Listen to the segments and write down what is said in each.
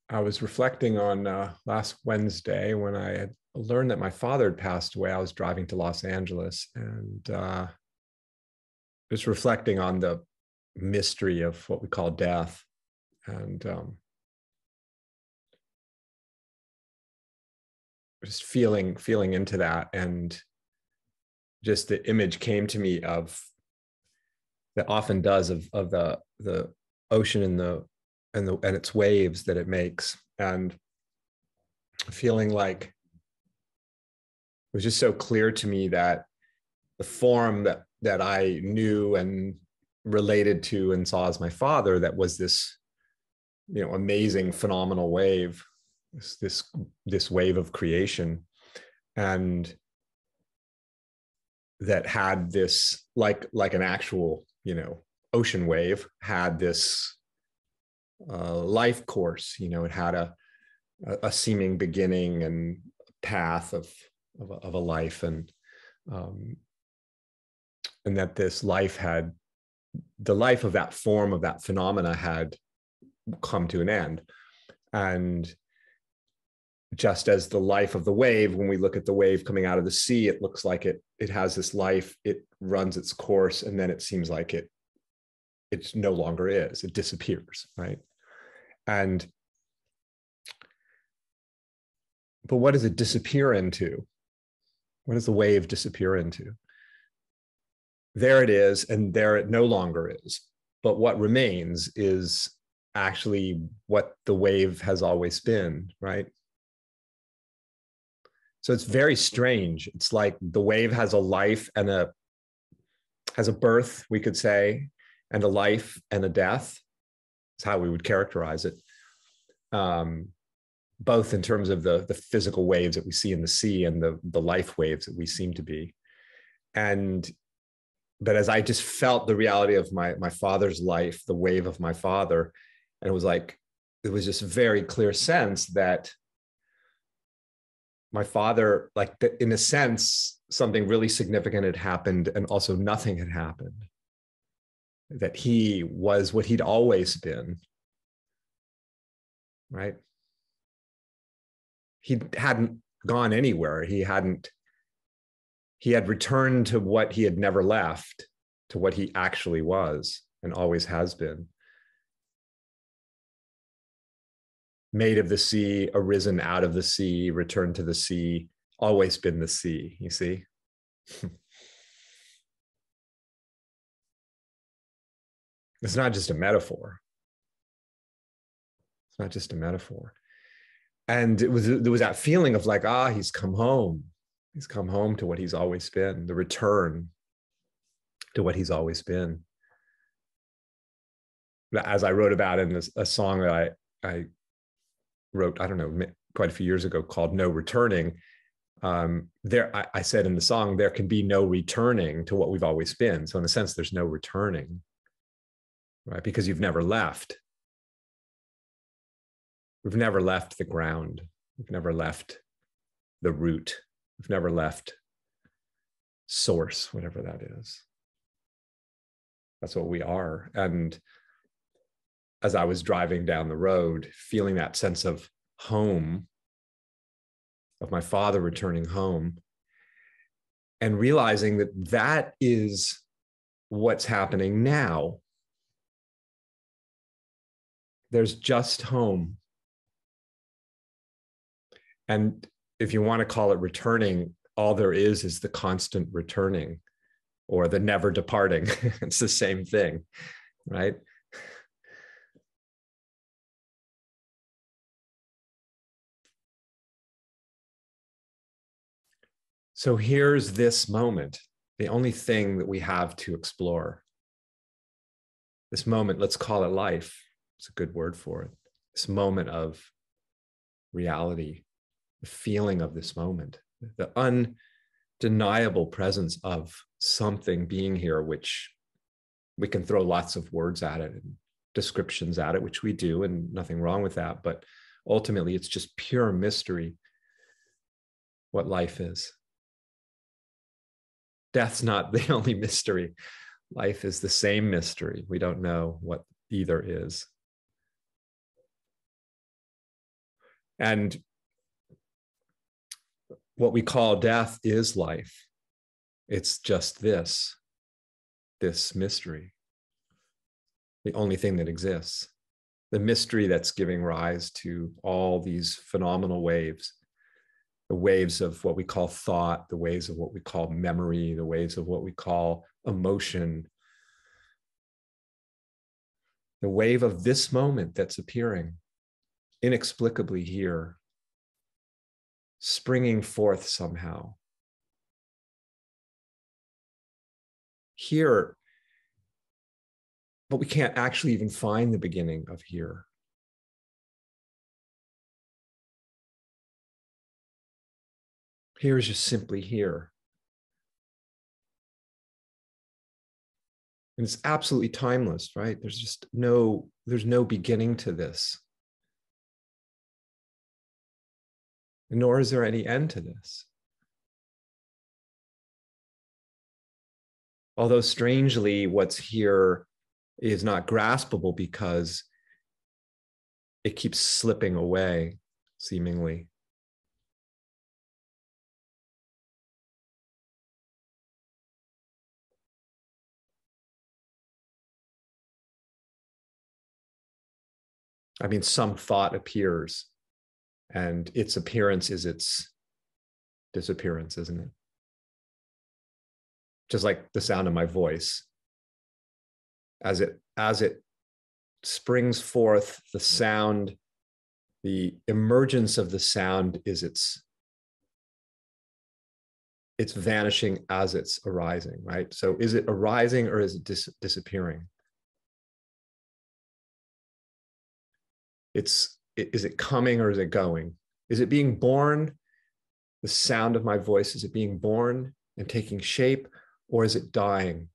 I was reflecting on last Wednesday when I had learned that my father had passed away. I was driving to Los Angeles and just reflecting on the mystery of what we call death, and just feeling into that. And just the image came to me of that often does of the ocean and and its waves that it makes, and feeling like it was just so clear to me that the form that I knew and related to and saw as my father, that was this, amazing, phenomenal wave, this wave of creation, and that had this, like an actual, ocean wave, had this life course. It had a seeming beginning and path of a life, um, and that this life had, the life of that form, of that phenomena, had come to an end. And just as the life of the wave, when we look at the wave coming out of the sea, it looks like it has this life, it runs its course, and then it seems like it no longer is, it disappears, right? And but what does it disappear into? What does the wave disappear into? There it is, and there it no longer is. But what remains is actually what the wave has always been, right? So it's very strange. It's like the wave has a life and has a birth, we could say, and a life and a death. Is how we would characterize it. Both in terms of the physical waves that we see in the sea and the life waves that we seem to be. But as I just felt the reality of my father's life, the wave of my father, and it was just a very clear sense that my father, in a sense, something really significant had happened, and also nothing had happened. That he was what he'd always been, right? He hadn't gone anywhere. He had returned to what he had never left, to what he actually was and always has been. Made of the sea, arisen out of the sea, returned to the sea, always been the sea, you see? It's not just a metaphor. It's not just a metaphor. And there was that feeling of like, he's come home. He's come home to what he's always been, the return to what he's always been. As I wrote about in a song that I wrote, I don't know, quite a few years ago, called No Returning. I said in the song, there can be no returning to what we've always been. So in a sense, there's no returning, right? Because you've never left. We've never left the ground. We've never left the root. We've never left source, whatever that is. That's what we are. And as I was driving down the road, feeling that sense of home, of my father returning home, and realizing that that is what's happening now. There's just home. And if you want to call it returning, all there is the constant returning, or the never departing. It's the same thing, right? So here's this moment, the only thing that we have to explore. This moment, let's call it life. It's a good word for it. This moment of reality, the feeling of this moment, the undeniable presence of something being here, which we can throw lots of words at it and descriptions at it, which we do, and nothing wrong with that. But ultimately, it's just pure mystery what life is. Death's not the only mystery. Life is the same mystery. We don't know what either is. And what we call death is life. It's just this mystery, the only thing that exists, the mystery that's giving rise to all these phenomenal waves, the waves of what we call thought, the waves of what we call memory, the waves of what we call emotion, the wave of this moment that's appearing inexplicably here, springing forth somehow. Here, but we can't actually even find the beginning of here. Here is just simply here. And it's absolutely timeless, right? There's no beginning to this. Nor is there any end to this. Although strangely, what's here is not graspable because it keeps slipping away, seemingly. I mean, some thought appears, and its appearance is its disappearance, isn't it? Just like the sound of my voice. As it springs forth, the sound, the emergence of the sound is it's vanishing as it's arising, right? So is it arising or is it disappearing? Is it coming or is it going? Is it being born? The sound of my voice, is it being born and taking shape, or is it dying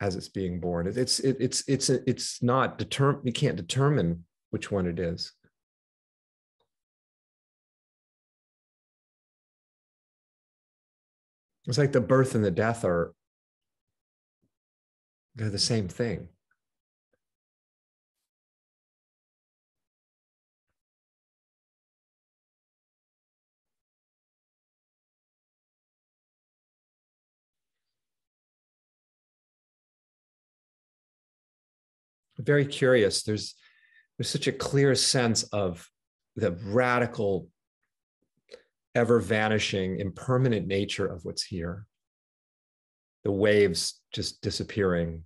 as it's being born? It's not determined. We can't determine which one it is. It's like the birth and the death they're the same thing. Very curious. There's such a clear sense of the radical, ever vanishing, impermanent nature of what's here. The waves just disappearing,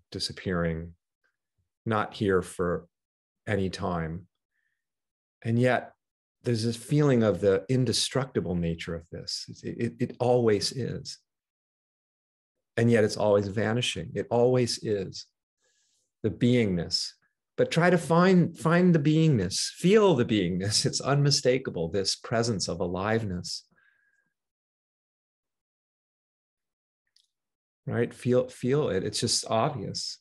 not here for any time. And yet there's this feeling of the indestructible nature of this. It always is. And yet it's always vanishing. It always is. The beingness. But try to find the beingness, feel the beingness. It's unmistakable, this presence of aliveness. Right? Feel it. It's just obvious.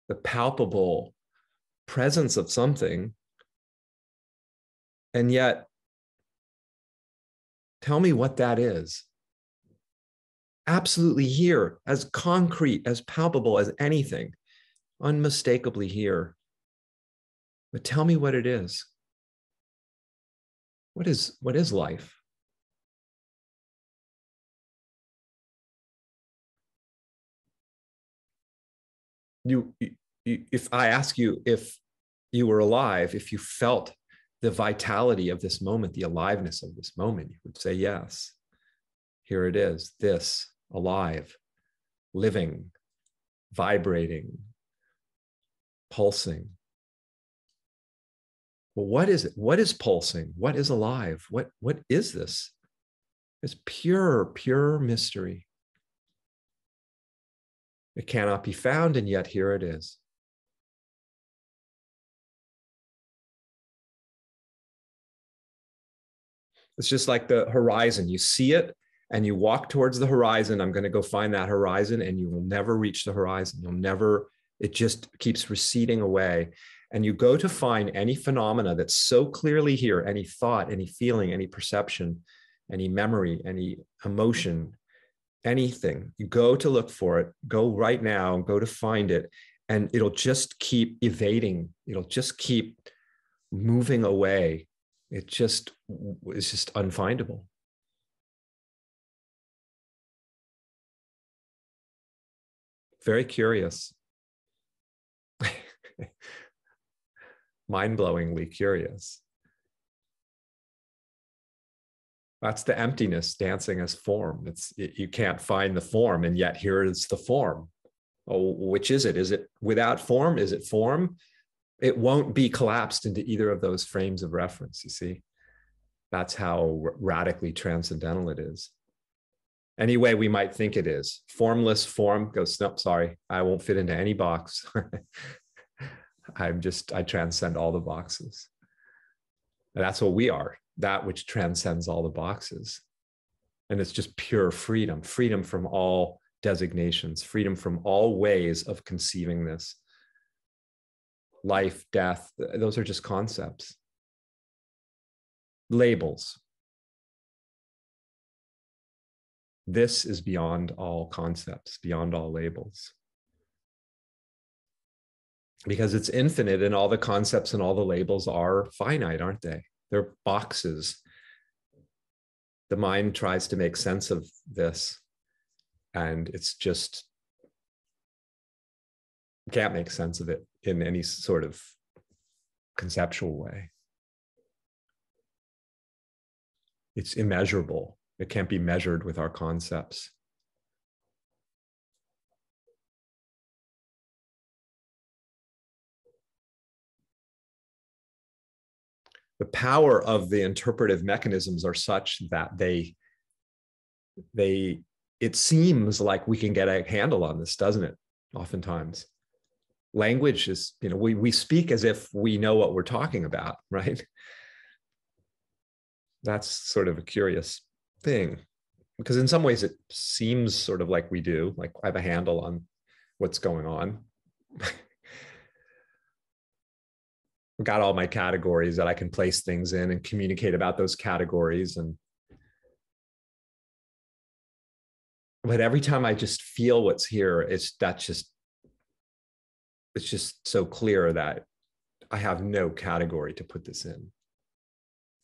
The palpable presence of something. And yet, tell me what that is. Absolutely here, as concrete, as palpable as anything, unmistakably here. But tell me what it is. What is life? If I ask you if you were alive, if you felt the vitality of this moment, the aliveness of this moment, you would say yes. Here it is, this, alive, living, vibrating, pulsing. Well, what is it? What is pulsing? What is alive? What is this? It's pure mystery. It cannot be found, and yet here it is. It's just like the horizon. You see it and you walk towards the horizon. I'm going to go find that horizon, and you will never reach the horizon. It just keeps receding away. And you go to find any phenomena that's so clearly here, any thought, any feeling, any perception, any memory, any emotion, anything. You go to look for it, go right now, go to find it, and it'll just keep evading. It'll just keep moving away It just is just unfindable. Very curious. Mind-blowingly curious. That's the emptiness dancing as form. You can't find the form, and yet here is the form. Oh, which is it? Is it without form? Is it form? It won't be collapsed into either of those frames of reference, you see? That's how radically transcendental it is. Any way we might think it is. Formless form goes, nope, sorry, I won't fit into any box. I transcend all the boxes. And that's what we are, that which transcends all the boxes. And it's just pure freedom, freedom from all designations, freedom from all ways of conceiving this. Life, death, those are just concepts. Labels. This is beyond all concepts, beyond all labels. Because it's infinite, and all the concepts and all the labels are finite, aren't they? They're boxes. The mind tries to make sense of this, and it's just can't make sense of it in any sort of conceptual way. It's immeasurable. It can't be measured with our concepts. The power of the interpretive mechanisms are such that it seems like we can get a handle on this, doesn't it? Oftentimes. Language is, we speak as if we know what we're talking about, right? That's sort of a curious thing, because in some ways it seems sort of like we do, like I have a handle on what's going on. I've got all my categories that I can place things in and communicate about those categories. But every time I just feel what's here, it's just so clear that I have no category to put this in.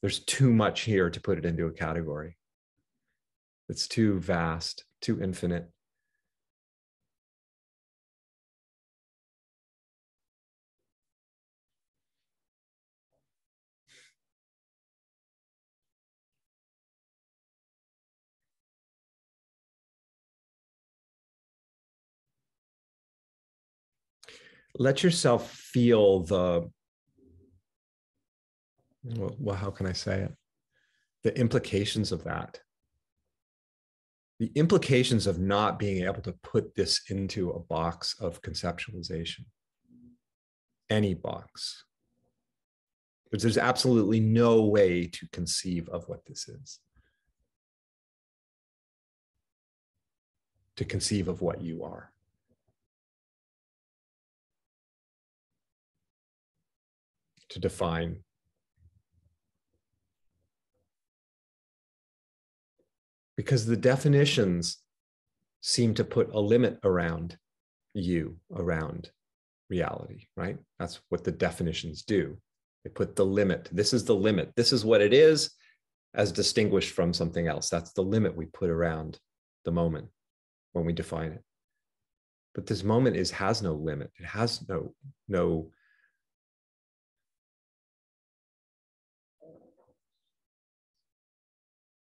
There's too much here to put it into a category. It's too vast, too infinite. Let yourself feel well, how can I say it? The implications of that. The implications of not being able to put this into a box of conceptualization. Any box. But there's absolutely no way to conceive of what this is. To conceive of what you are. To define. Because the definitions seem to put a limit around you, around reality, right? That's what the definitions do. They put the limit. This is the limit. This is what it is as distinguished from something else. That's the limit we put around the moment when we define it. But this moment has no limit. It has no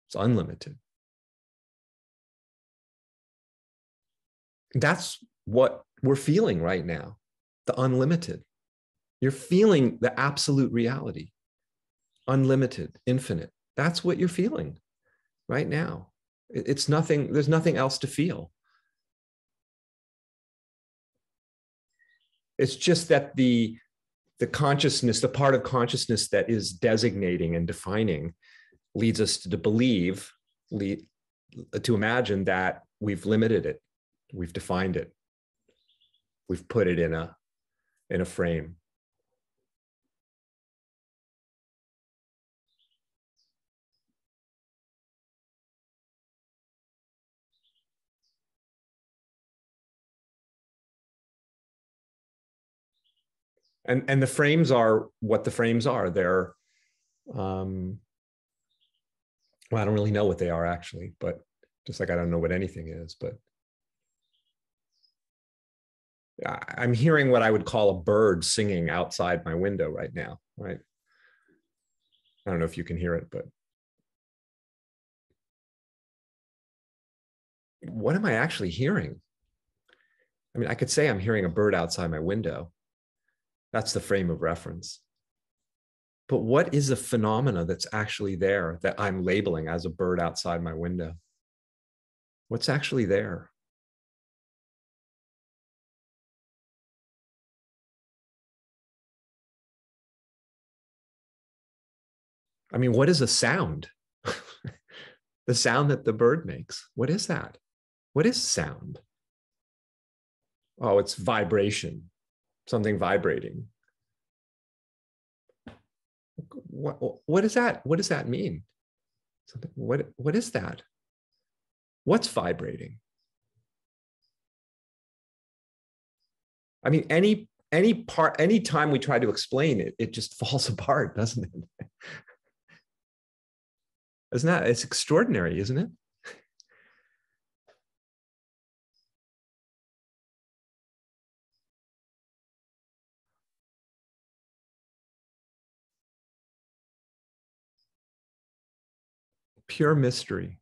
it's unlimited. That's what we're feeling right now, the unlimited. You're feeling the absolute reality, unlimited, infinite. That's what you're feeling right now. It's nothing, there's nothing else to feel. It's just that the consciousness, the part of consciousness that is designating and defining leads us to believe, to imagine that we've limited it, we've defined it, we've put it in a frame. And the frames are what the frames are. They're Um, well, I don't really know what they are actually, but just like I don't know what anything is, but I'm hearing what I would call a bird singing outside my window right now, right? I don't know if you can hear it, but what am I actually hearing? I mean, I could say I'm hearing a bird outside my window. That's the frame of reference. But what is a phenomena that's actually there that I'm labeling as a bird outside my window? What's actually there? I mean, what is a sound? The sound that the bird makes. What is that? What is sound? Oh, it's vibration, something vibrating. What is that? What does that mean? Something, what is that? What's vibrating? I mean, any time we try to explain it, it just falls apart, doesn't it? Isn't that, it's extraordinary, isn't it? Pure mystery.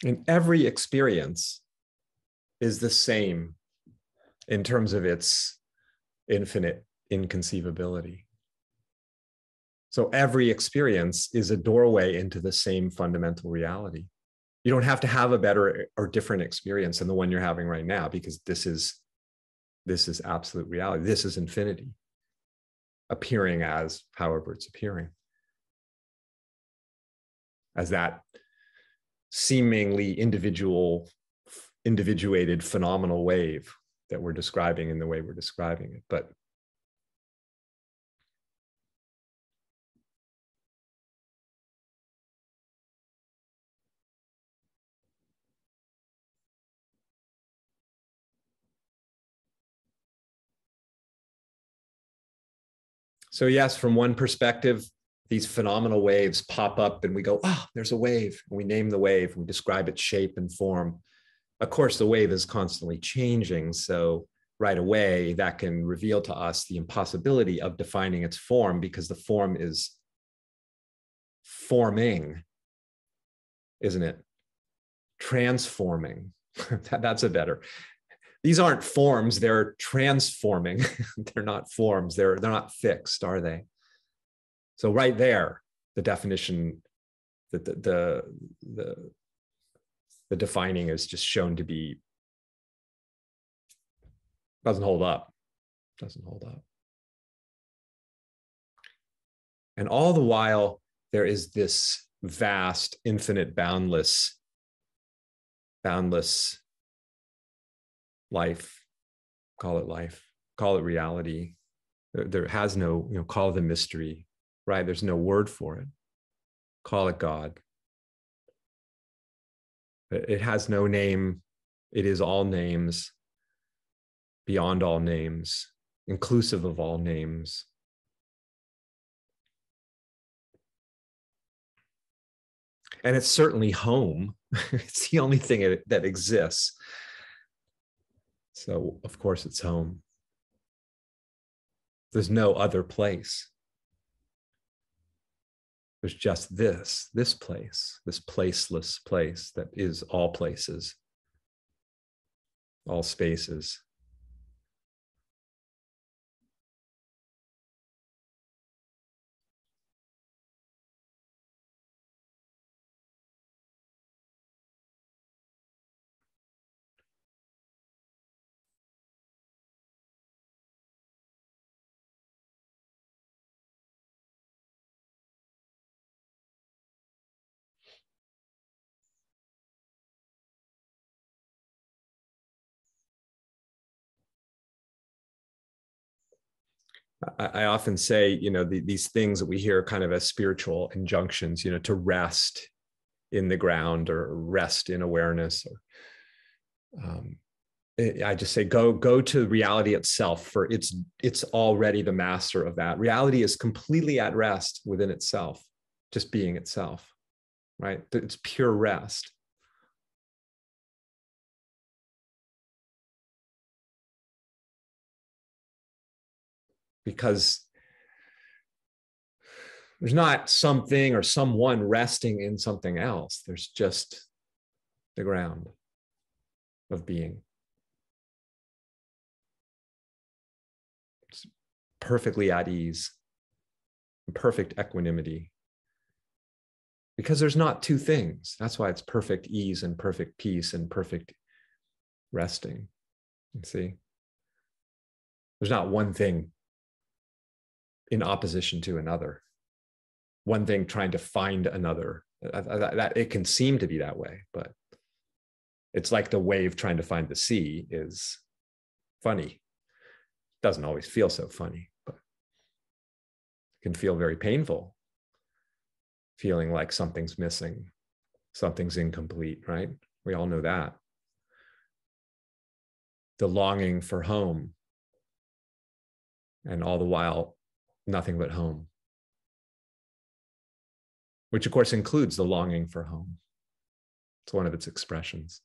And every experience is the same in terms of its infinite inconceivability. So every experience is a doorway into the same fundamental reality. You don't have to have a better or different experience than the one you're having right now, because this is absolute reality. This is infinity appearing as however it's appearing, as that seemingly individuated phenomenal wave that we're describing in the way we're describing it. But so yes, from one perspective, these phenomenal waves pop up and we go, oh, there's a wave. And we name the wave and we describe its shape and form. Of course, the wave is constantly changing. So right away, that can reveal to us the impossibility of defining its form, because the form is forming, isn't it? Transforming. That's a better. These aren't forms, they're transforming. They're not forms, they're not fixed, are they? So right there, the definition, that the defining is just shown to be, doesn't hold up, doesn't hold up. And all the while, there is this vast, infinite, boundless life, call it reality. There has no, call it the mystery, right? There's no word for it. Call it God. It has no name. It is all names, beyond all names, inclusive of all names. And it's certainly home. It's the only thing that exists. So, of course, it's home. There's no other place. There's just this place, this placeless place that is all places, all spaces. I often say, these things that we hear kind of as spiritual injunctions, to rest in the ground or rest in awareness. I just say, go to reality itself, for it's already the master of that. Reality is completely at rest within itself, just being itself, right? It's pure rest. Because there's not something or someone resting in something else. There's just the ground of being. It's perfectly at ease, perfect equanimity. Because there's not two things. That's why it's perfect ease and perfect peace and perfect resting. You see? There's not one thing in opposition to another. One thing trying to find another. That it can seem to be that way, but it's like the wave trying to find the sea is funny. It doesn't always feel so funny, but it can feel very painful, feeling like something's missing, something's incomplete, right? We all know that. The longing for home, and all the while, nothing but home, which of course includes the longing for home. It's one of its expressions.